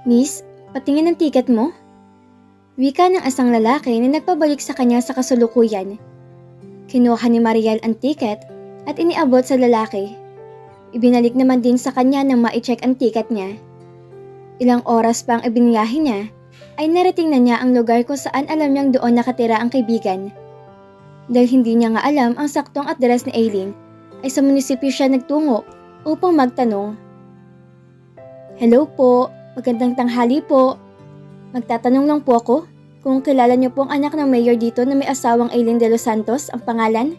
Miss, patingin ng tiket mo? Wika ng isang lalaki na nagpabalik sa kanya sa kasulukuyan. Kinuha ni Mariel ang tiket at iniabot sa lalaki. Ibinalik naman din sa kanya nang ma-check ang tiket niya. Ilang oras pa ang ibiniyahe niya, ay narating na niya ang lugar kung saan alam niyang doon nakatira ang kaibigan. Dahil hindi niya nga alam ang saktong address ni Aileen, ay sa munisipyo siya nagtungo upang magtanong. Hello po, magandang tanghali po. Magtatanong lang po ako kung kilala niyo po ang anak ng mayor dito na may asawang Aileen de los Santos ang pangalan.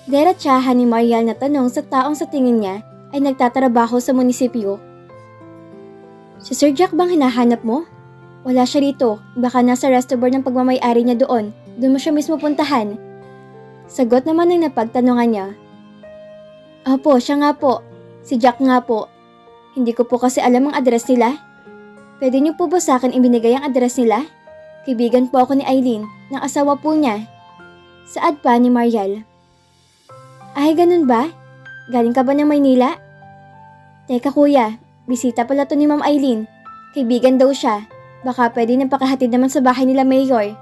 Diretsahan ni Mariel na tanong sa taong sa tingin niya ay nagtatrabaho sa munisipyo. Si Sir Jack bang hinahanap mo? Wala siya rito, baka nasa restaurant ng pagmamay-ari niya doon. Doon mo siya mismo puntahan. Sagot naman ng napagtanungan niya. Opo, siya nga po. Si Jack nga po. Hindi ko po kasi alam ang address nila. Pwede niyo po ba sa akin ibinigay ang address nila? Kaibigan po ako ni Aileen, ng asawa po niya. Saad pa ni Mariel. Ay, ganun ba? Galing ka ba ng Maynila? Teka kuya, bisita pala to ni Ma'am Aileen. Kaibigan daw siya. Baka pwede nang pakahatid naman sa bahay nila Mayor.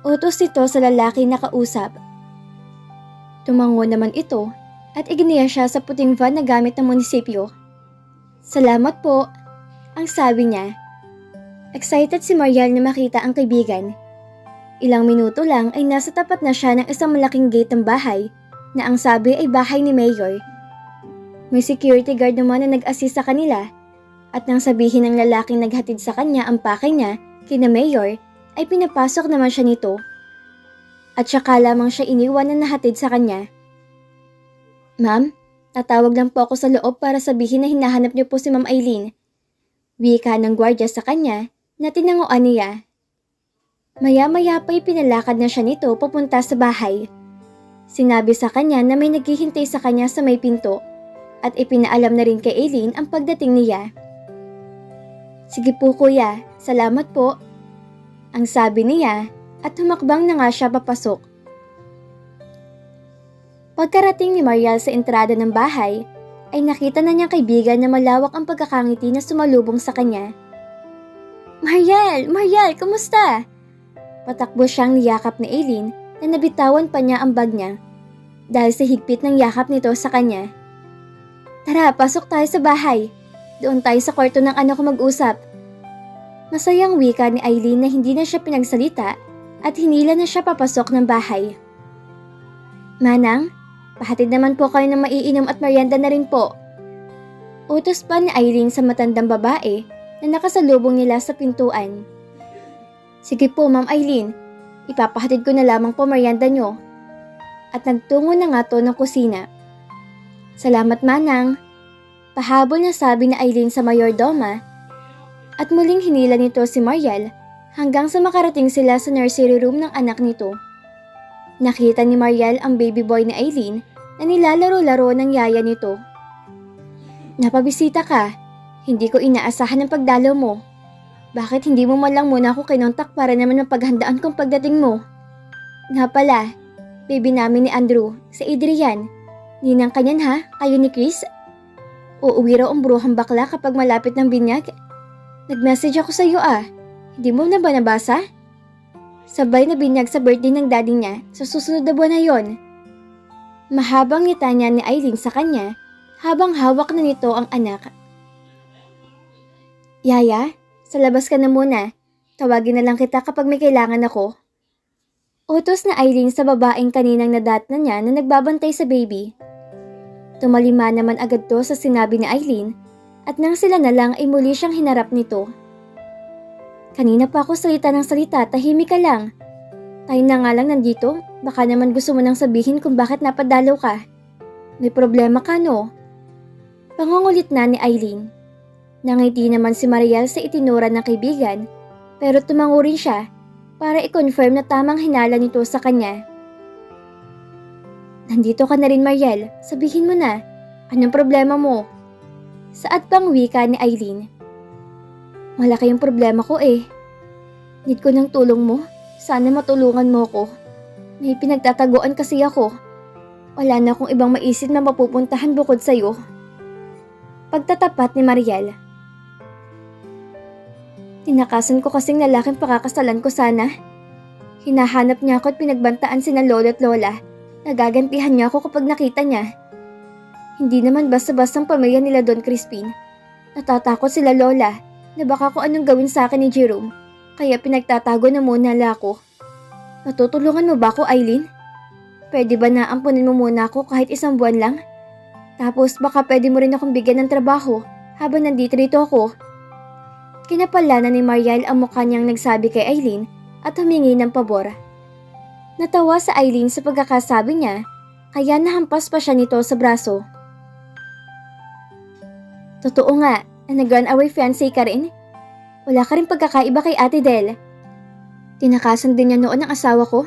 Utos ito sa lalaki na kausap. Tumango naman ito at iginiya siya sa puting van na gamit ng munisipyo. Salamat po, ang sabi niya. Excited si Mariel na makita ang kaibigan. Ilang minuto lang ay nasa tapat na siya ng isang malaking gate ng bahay na ang sabi ay bahay ni Mayor. May security guard naman na nag-assist sa kanila at nang sabihin ng lalaking naghatid sa kanya ang pakay niya kina Mayor ay pinapasok naman siya nito. At saka lamang siya iniwan na nahatid sa kanya. Ma'am, tatawag lang po ako sa loob para sabihin na hinahanap niyo po si Ma'am Aileen. Wika ng gwardiya sa kanya na tinanguan niya. Maya-maya pa'y pinalakad na siya nito papunta sa bahay. Sinabi sa kanya na may naghihintay sa kanya sa may pinto at ipinaalam na rin kay Aileen ang pagdating niya. Sige po kuya, salamat po. Ang sabi niya at humakbang na nga siya papasok. Pagkarating ni Mariel sa entrada ng bahay, ay nakita na niyang kaibigan na malawak ang pagkakangiti na sumalubong sa kanya. Mariel! Mariel! Kumusta? Patakbo siyang niyakap ni Aileen na nabitawan pa niya ang bag niya dahil sa higpit ng yakap nito sa kanya. Tara, pasok tayo sa bahay. Doon tayo sa kwarto ng anak ko mag-usap. Masayang wika ni Aileen na hindi na siya pinagsalita at hinila na siya papasok ng bahay. Manang, pahatid naman po kayo ng maiinom at merienda na rin po. Utos pa ni Aileen sa matandang babae na nakasalubong nila sa pintuan. Sige po, Ma'am Aileen, ipapahatid ko na lamang po merienda nyo. At nagtungo na nga to ng kusina. Salamat Manang, pahabol na sabi ni Aileen sa mayordoma at muling hinila nito si Mariel hanggang sa makarating sila sa nursery room ng anak nito. Nakita ni Mariel ang baby boy ni Aileen na nilalaro-laro ng yaya nito. Napabisita ka, hindi ko inaasahan ang pagdalaw mo. Bakit hindi mo man lang muna ako kinontak para naman mapaghandaan kong pagdating mo? Nga pala, baby namin ni Andrew, si Adrian. Ninang kanyan ha, kayo ni Chris? Uuwi raw ang bruhang bakla kapag malapit ng binyag. Nag-message ako sa iyo ah, hindi mo na ba nabasa? Sabay na binyag sa birthday ng daddy niya sa susunod na buwan na yon. Mahabang ngita niya ni Aileen sa kanya habang hawak na nito ang anak. Yaya, sa labas ka na muna. Tawagin na lang kita kapag may kailangan ako. Utos na Aileen sa babaeng kaninang nadatnan niya na nagbabantay sa baby. Tumalima naman agad to sa sinabi ni Aileen at nang sila na lang ay muli siyang hinarap nito. Kanina pa ako salita ng salita, tahimik ka lang. Tayo na nga lang nandito, baka naman gusto mo nang sabihin kung bakit napadalaw ka. May problema ka no? Pangungulit na ni Aileen. Nangiti naman si Mariel sa itinura ng kaibigan pero tumango rin siya para i-confirm na tamang hinala nito sa kanya. Nandito ka na rin Mariel, sabihin mo na, anong problema mo? Saad pang wika ni Aileen. Malaki yung problema ko eh. Need ko ng tulong mo, sana matulungan mo ko. May pinagtataguan kasi ako. Wala na akong ibang maisip na mapupuntahan bukod sa'yo. Pagtatapat ni Mariel. Tinakasan ko kasing lalaking pakakasalan ko sana. Hinahanap niya ako at pinagbantaan sina lolo at lola. Nagagantihan niya ako kapag nakita niya. Hindi naman basta-bastang pamilya nila Don Crispin. Natatakot sila lola na baka kung anong gawin sa akin ni Jerome, kaya pinagtatago na muna nila ako. Matutulungan mo ba ako, Eileen? Pwede ba na ampunin mo muna ako kahit 1 buwan lang? Tapos baka pwede mo rin akong bigyan ng trabaho habang nandito rito ako. Kinapalanan ni Mariel ang mukha niyang nagsabi kay Eileen at humingi ng pabor. Natawa sa Eileen sa pagkakasabi niya, kaya nahampas pa siya nito sa braso. Totoo nga na nag-runaway fiancé ka rin? Wala ka rin pagkakaiba kay Ate Del. Tinakasan din niya noon ang asawa ko.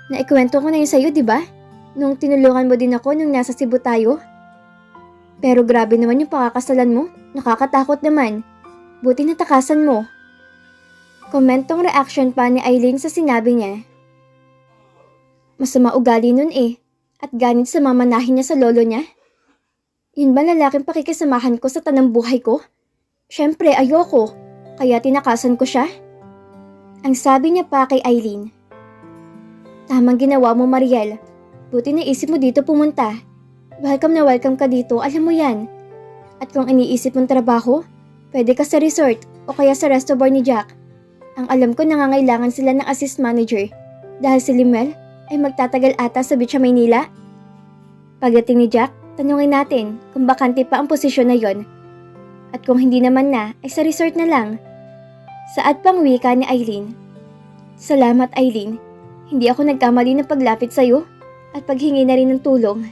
Naikwento ko na yun sa'yo, di ba? Nung tinulungan mo din ako nung nasa Cebu tayo. Pero grabe naman yung pakakasalan mo. Nakakatakot naman. Buti natakasan mo. Komentong reaction pa ni Eileen sa sinabi niya. Masama ugali nun eh. At ganit sa mamanahin niya sa lolo niya. Yun ba lalaking pakikisamahan ko sa tanang buhay ko? Siyempre ayoko. Kaya tinakasan ko siya. Ang sabi niya pa kay Eileen. Tamang ginawa mo, Mariel. Buti naisip mo dito pumunta. Welcome na welcome ka dito, alam mo yan. At kung iniisip mong trabaho, pwede ka sa resort o kaya sa resto bar ni Jack. Ang alam ko nangangailangan sila ng assist manager dahil si Limel ay magtatagal ata sa Beach Maynila. Pagdating ni Jack, tanungin natin kung bakante pa ang posisyon na yon. At kung hindi naman na, ay sa resort na lang. Saad pang wika ni Eileen. Salamat, Eileen. Hindi ako nagkamali ng paglapit sa'yo at paghingi na rin ng tulong.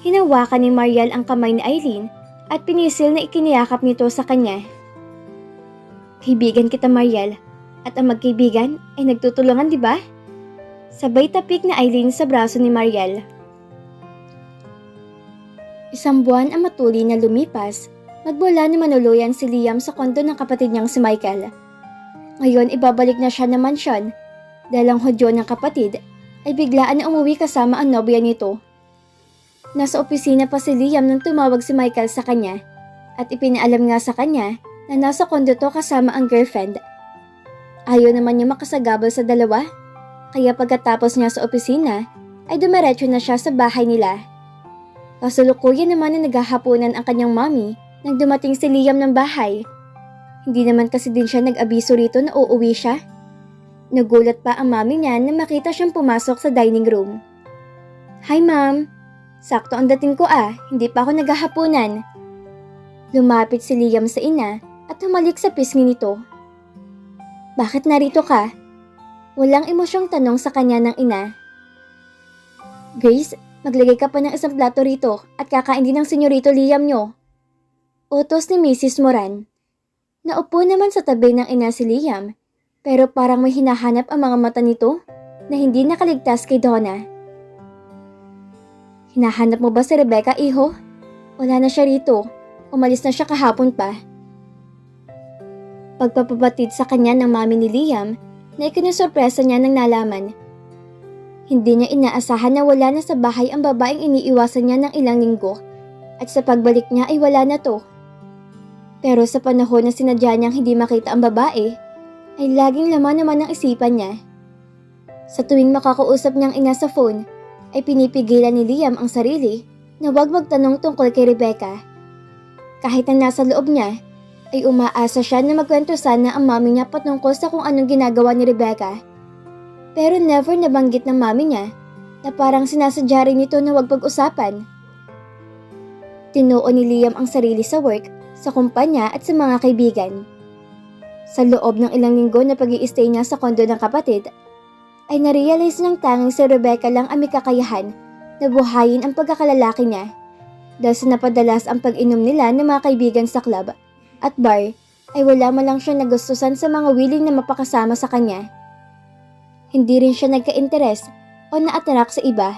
Hinawakan ni Mariel ang kamay ni Eileen at pinisil na ikiniyakap nito sa kanya. Kaibigan kita, Mariel, at ang magkaibigan ay nagtutulungan, di ba? Sabay tapik na Eileen sa braso ni Mariel. 1 buwan ang matuloy na lumipas, magmula na manuluyan si Liam sa kondo ng kapatid niyang si Michael. Ngayon ibabalik na siya ng mansyon dahil ang hodyo ng kapatid ay biglaan na umuwi kasama ang nobya nito. Nasa opisina pa si Liam nung tumawag si Michael sa kanya at ipinaalam nga sa kanya na nasa kondo to kasama ang girlfriend. Ayaw naman niya makasagabal sa dalawa, kaya pagkatapos niya sa opisina ay dumiretso na siya sa bahay nila. Kasalukuyan naman na naghahaponan ang kanyang mommy nang dumating si Liam ng bahay. Hindi naman kasi din siya nag-abiso rito na uuwi siya. Nagulat pa ang mommy niya na makita siyang pumasok sa dining room. Hi ma'am! Sakto ang dating ko hindi pa ako naghahaponan. Lumapit si Liam sa ina at humalik sa pisngi nito. Bakit narito ka? Walang emosyong tanong sa kanya ng ina. Grace, maglagay ka pa ng 1 plato rito at kakain din ng senyorito Liam nyo. Utos ni Mrs. Moran. Naupo naman sa tabi ng ina si Liam, pero parang may hinahanap ang mga mata nito na hindi nakaligtas kay Donna. Hinahanap mo ba si Rebecca, iho? Wala na siya rito. Umalis na siya kahapon pa. Pagpapabatid sa kanya ng mami ni Liam na ikinasorpresa niya nang nalaman. Hindi niya inaasahan na wala na sa bahay ang babaeng iniiwasan niya ng ilang linggo at sa pagbalik niya ay wala na to. Pero sa panahon na sinadya niyang hindi makita ang babae, ay laging laman naman ang isipan niya. Sa tuwing makakausap niyang ina sa phone, ay pinipigilan ni Liam ang sarili na huwag magtanong tungkol kay Rebecca. Kahit na nasa loob niya, ay umaasa siya na magkwento sana ang mami niya patungkol sa kung anong ginagawa ni Rebecca. Pero never nabanggit ng mami niya na parang sinasadya rin nito na huwag pag-usapan. Tinuo ni Liam ang sarili sa work, sa kumpanya at sa mga kaibigan. Sa loob ng ilang linggo na pag-i-stay niya sa kondo ng kapatid, ay narealize ng tanging si Rebecca lang ang may kakayahan na buhayin ang pagkakalalaki niya dahil sa napadalas ang pag-inom nila ng mga kaibigan sa club at bar ay wala man lang siya nagustusan sa mga willing na mapakasama sa kanya. Hindi rin siya nagka-interes o na-attract sa iba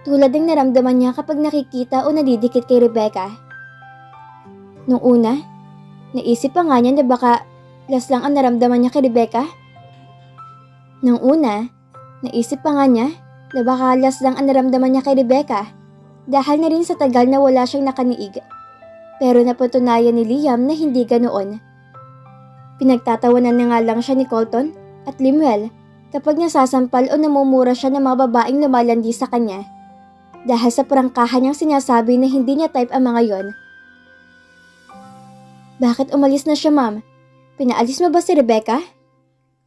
tulad ng naramdaman niya kapag nakikita o nadidikit kay Rebecca. Nung una, naisip pa nga niya na baka last lang ang naramdaman niya kay Rebecca. Nung una, naisip pa nga niya na baka last lang ang naramdaman niya kay Rebecca dahil na rin sa tagal na wala siyang nakaniig. Pero napatunayan ni Liam na hindi ganoon. Pinagtatawanan na nga lang siya ni Colton at Lemuel kapag nasasampal o namumura siya ng mga babaeng lumalandi sa kanya dahil sa prangkahan niyang sinasabi na hindi niya type ang mga yon. Bakit umalis na siya, ma'am? Pinaalis mo ba si Rebecca?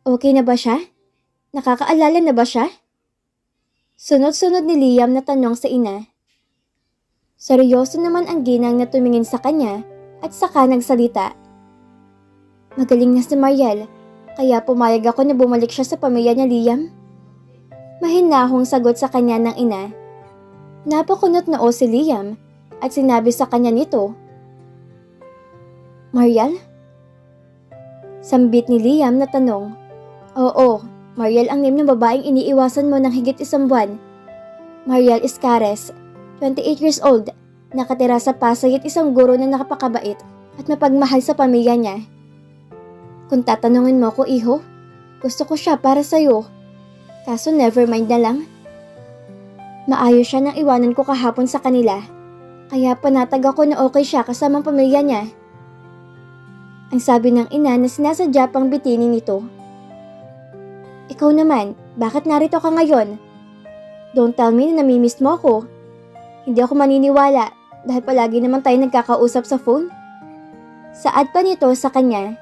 Okay na ba siya? Nakakaalala na ba siya? Sunod-sunod ni Liam na tanong sa ina. Seryoso naman ang ginang na tumingin sa kanya at saka nagsalita. Magaling na si Mariel, kaya pumayag ako na bumalik siya sa pamilya niya, Liam. Mahinahong sagot sa kanya ng ina. Napakunot noo si Liam at sinabi sa kanya nito, Mariel? Sambit ni Liam na tanong. Oo, Mariel ang name ng babaeng iniiwasan mo ng higit 1 buwan. Mariel Iscares, 28 years old, nakatira sa Pasay at isang guro na nakapakabait at mapagmahal sa pamilya niya. Kung tatanungin mo ko, iho, gusto ko siya para sa'yo. Kaso never mind na lang. Maayos siya nang iwanan ko kahapon sa kanila, kaya panatag ako na okay siya kasamang pamilya niya. Ang sabi ng ina na sinasadya pang bitinin nito. Ikaw naman, bakit narito ka ngayon? Don't tell me na namimiss mo ako. Hindi ako maniniwala dahil palagi naman tayo nagkakausap sa phone. Saad pa nito sa kanya.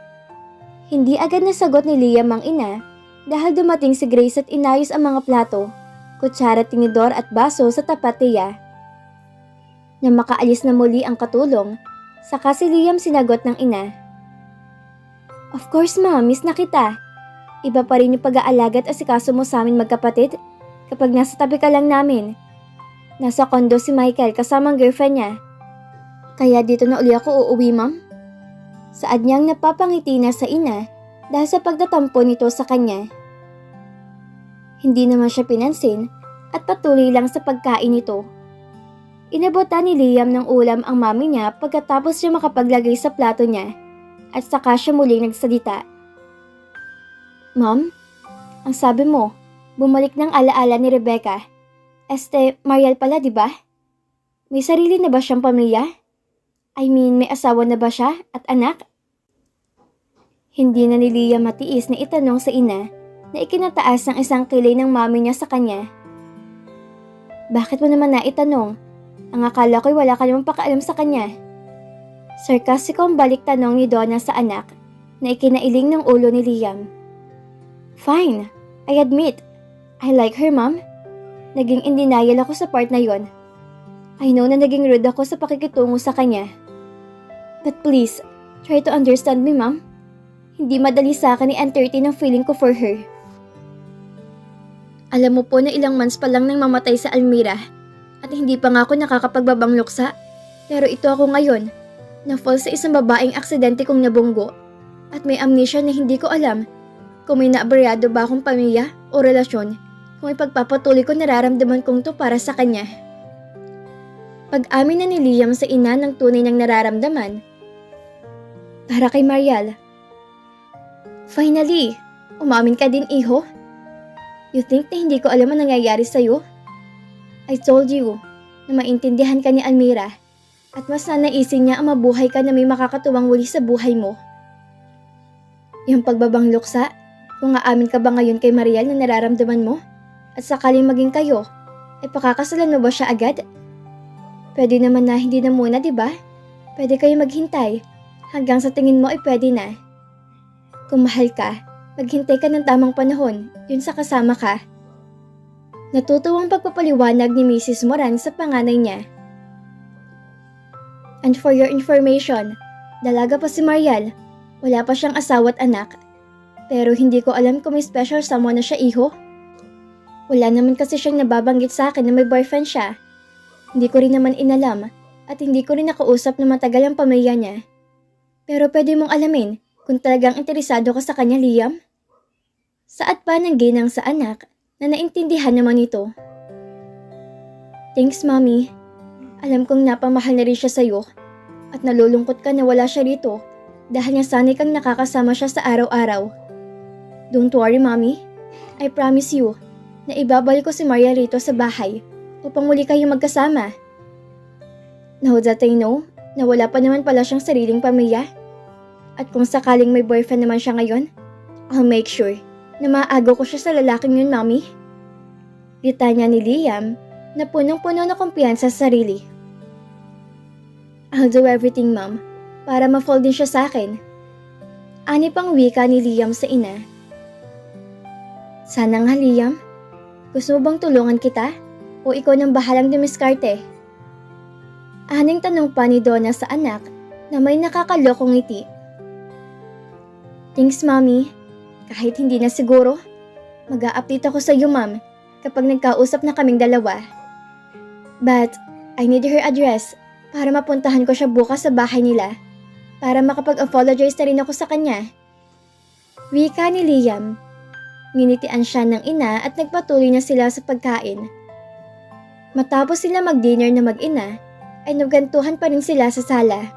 Hindi agad nasagot ni Liam ang ina dahil dumating si Grace at inayos ang mga plato, kutsara, tinidor at baso sa tapat niya. Nang makaalis na muli ang katulong, saka si Liam sinagot ng ina. Of course, ma'am, miss na kita. Iba pa rin yung pag-aalaga at asikaso mo sa amin magkapatid kapag nasa tabi ka lang namin. Nasa kondo si Michael kasamang girlfriend niya. Kaya dito na uli ako uuwi, ma'am. Saad niyang napapangiti na sa ina dahil sa pagtatampo nito sa kanya. Hindi naman siya pinansin at patuloy lang sa pagkain nito. Inabotan ni Liam ng ulam ang mami niya pagkatapos siya makapaglagay sa plato niya at saka siya muling nagsalita. Ma'am, ang sabi mo, bumalik ng alaala ni Rebecca. Mariel pala, di ba? May sarili na ba siyang pamilya? May asawa na ba siya at anak? Hindi na ni Liam matiis na itanong sa ina na ikinataas ng isang kilay ng mami niya sa kanya. Bakit mo naman na itanong? Ang akala ko'y wala ka namang pakaalam sa kanya. Sarkastikong balik tanong ni Donna sa anak na ikinailing ng ulo ni Liam. Fine, I admit. I like her, ma'am. Naging in denial ako sa part na yon. I know na naging rude ako sa pakikitungo sa kanya. But please, try to understand me, ma'am. Hindi madali sa akin i-entertain ang feeling ko for her. Alam mo po na ilang months pa lang nang mamatay sa Almira at hindi pa nga ako nakakapagbabang luksa. Pero ito ako ngayon, na-fall sa isang babaeng aksidente kong nabunggo at may amnesia na hindi ko alam kung may naabaryado ba akong pamilya o relasyon kung ipagpapatuloy ko nararamdaman kong to para sa kanya. Pag-amin na ni Liam sa ina ng tunay niyang nararamdaman. Para kay Mariel. Finally, umamin ka din, iho. You think na hindi ko alam ang nangyayari sa'yo? I told you na maintindihan ka ni Almira at mas nanaisin niya ang mabuhay ka na may makakatuwang muli sa buhay mo. Yung pagbabang luksa, kung aamin ka ba ngayon kay Mariel na nararamdaman mo at sakaling maging kayo, ay pakakasalan mo ba siya agad? Pwede naman na hindi na muna, di ba? Pwede kayo maghintay hanggang sa tingin mo ay pwede na. Kung mahal ka, maghintay ka ng tamang panahon, yun sa kasama ka. Natutuwang pagpapaliwanag ni Mrs. Moran sa panganay niya. And for your information, dalaga pa si Mariel. Wala pa siyang asawa at anak. Pero hindi ko alam kung may special someone na siya, iho. Wala naman kasi siyang nababanggit sa akin na may boyfriend siya. Hindi ko rin naman inalam at hindi ko rin nakausap na matagal ang pamilya niya. Pero pwede mong alamin kung talagang interesado ka sa kanya, Liam. Saad pa ng ginang sa anak na naintindihan naman ito. Thanks, Mommy. Alam kong napamahal na rin siya sa'yo at nalulungkot ka na wala siya rito dahil niya sanay kang nakakasama siya sa araw-araw. Don't worry, Mommy. I promise you na ibabalik ko si Maria rito sa bahay upang muli kayo magkasama. Now that I know na wala pa naman pala siyang sariling pamilya, At kung sakaling may boyfriend naman siya ngayon, I'll make sure na maaagaw ko siya sa lalaking yun, Mommy. Litanya ni Liam na punong-puno na kumpiyansa sa sarili. I'll do everything, Mom, para ma-fall din siya sa akin. Ani pang wika ni Liam sa ina. Sana nga, Liam. Gusto mo bang tulungan kita? O ikaw nang bahalang dumiskarte? Aning tanong pa ni Donna sa anak na may nakakalokong ngiti. Thanks, Mommy. Kahit hindi na siguro, mag-a-update ako sa iyo, Mom, kapag nagkausap na kaming dalawa. But, I need her address para mapuntahan ko siya bukas sa bahay nila para makapag-apologize na rin ako sa kanya. Wika ni Liam. Nginitian siya ng ina at nagpatuloy na sila sa pagkain. Matapos sila mag-dinner na mag-ina, ay naggantuhan pa rin sila sa sala.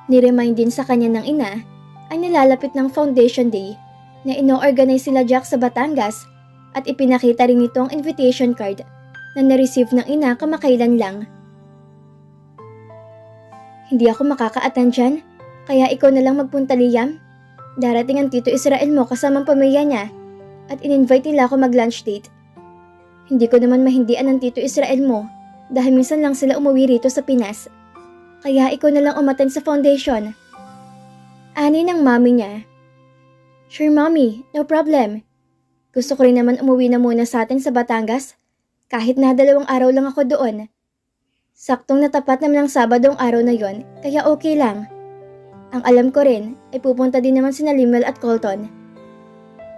Niremind din sa kanya ng ina ang nilalapit ng Foundation Day na ino-organize sila Jack sa Batangas at ipinakita rin nito ang invitation card na na-receive ng ina kamakailan lang. Hindi ako makaka-attend dyan, kaya ikaw na lang magpunta, Liam. Darating ang Tito Israel mo kasamang pamilya niya at in-invite nila ako mag-lunch date. Hindi ko naman mahindian ng Tito Israel mo dahil minsan lang sila umuwi rito sa Pinas. Kaya ikaw na lang umattend sa foundation. Ani ng mami niya. Sure, Mommy, no problem. Gusto ko rin naman umuwi na muna sa atin sa Batangas kahit na 2 araw lang ako doon. Saktong natapat naman ang Sabadong araw na yon, kaya okay lang. Ang alam ko rin ay pupunta din naman sina Limel at Colton.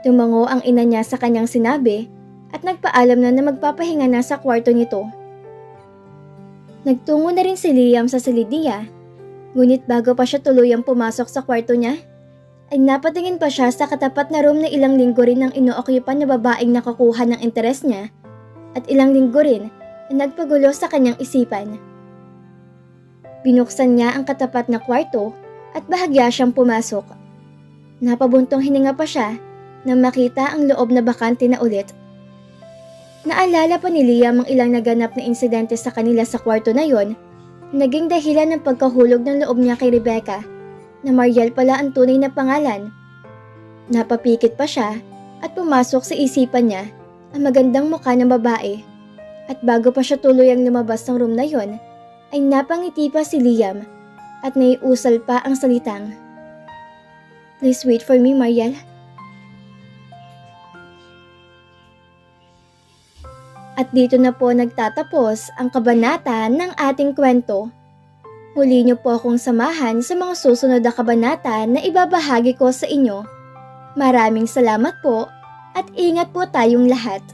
Tumango ang ina niya sa kanyang sinabi at nagpaalam na magpapahinga na sa kwarto nito. Nagtungo na rin si Liam sa silidiya, ngunit bago pa siya tuluyang pumasok sa kwarto niya, ay napatingin pa siya sa katapat na room na ilang linggo rin ang ino-occupy na babaeng nakakuha ng interes niya at ilang linggo rin na nagpagulo sa kanyang isipan. Binuksan niya ang katapat na kwarto at bahagya siyang pumasok. Napabuntong hininga pa siya nang makita ang loob na bakante na ulit. Naalala pa ni Liam ang ilang naganap na insidente sa kanila sa kwarto na yon, naging dahilan ng pagkahulog ng loob niya kay Rebecca, na Mariel pala ang tunay na pangalan. Napapikit pa siya at pumasok sa isipan niya ang magandang mukha ng babae. At bago pa siya tuluyang lumabas ng room na yon, ay napangiti pa si Liam at naiusal pa ang salitang, "Please wait for me, Mariel." At dito na po nagtatapos ang kabanata ng ating kwento. Muli niyo po akong samahan sa mga susunod na kabanata na ibabahagi ko sa inyo. Maraming salamat po at ingat po tayong lahat.